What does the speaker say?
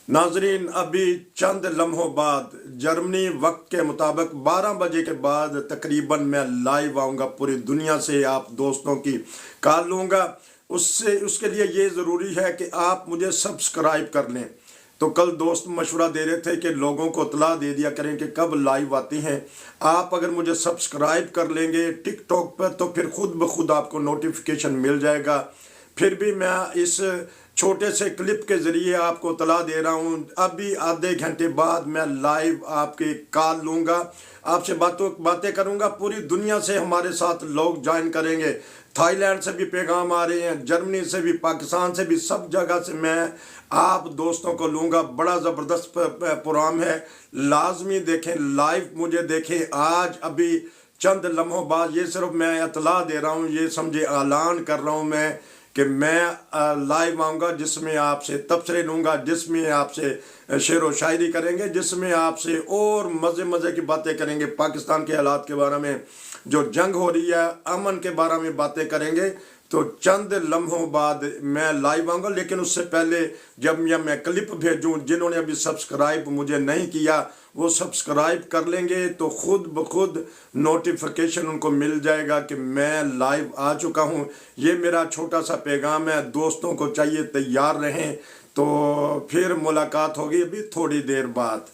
नाजरीन, अभी चंद लम्हों बाद जर्मनी वक्त के मुताबिक 12 बजे के बाद तकरीबन मैं लाइव आऊँगा। पूरी दुनिया से आप दोस्तों की कॉल लूँगा। उसके लिए ये ज़रूरी है कि आप मुझे सब्सक्राइब कर लें। तो कल दोस्त मशवरा दे रहे थे कि लोगों को इत्तला दे दिया करें कि कब लाइव आती हैं। आप अगर मुझे सब्सक्राइब कर लेंगे टिकटॉक पर तो फिर खुद ब खुद आपको नोटिफिकेशन मिल जाएगा। फिर भी मैं इस छोटे से क्लिप के ज़रिए आपको इत्तला दे रहा हूँ, अभी आधे घंटे बाद मैं लाइव आपके कॉल लूँगा, आपसे बातें करूँगा। पूरी दुनिया से हमारे साथ लोग ज्वाइन करेंगे। थाईलैंड से भी पैगाम आ रहे हैं, जर्मनी से भी, पाकिस्तान से भी, सब जगह से मैं आप दोस्तों को लूँगा। बड़ा ज़बरदस्त प्रोग्राम है, लाजमी देखें, लाइव मुझे देखें। आज अभी चंद लम्हों बाद, ये सिर्फ मैं इत्तला दे रहा हूँ, ये समझे ऐलान कर रहा हूँ मैं कि मैं लाइव आऊँगा, जिसमें आपसे तबसरे लूँगा, जिसमें आपसे शेर व शायरी करेंगे, जिसमें आपसे और मज़े की बातें करेंगे। पाकिस्तान के हालात के बारे में, जो जंग हो रही है, अमन के बारे में बातें करेंगे। तो चंद लम्हों बाद मैं लाइव आऊँगा, लेकिन उससे पहले जब मैं क्लिप भेजूँ, जिन्होंने अभी सब्सक्राइब मुझे नहीं किया वो सब्सक्राइब कर लेंगे तो खुद ब खुद नोटिफिकेशन उनको मिल जाएगा कि मैं लाइव आ चुका हूँ। ये मेरा छोटा सा पैगाम है, दोस्तों को चाहिए तैयार रहें। तो फिर मुलाकात होगी अभी थोड़ी देर बाद।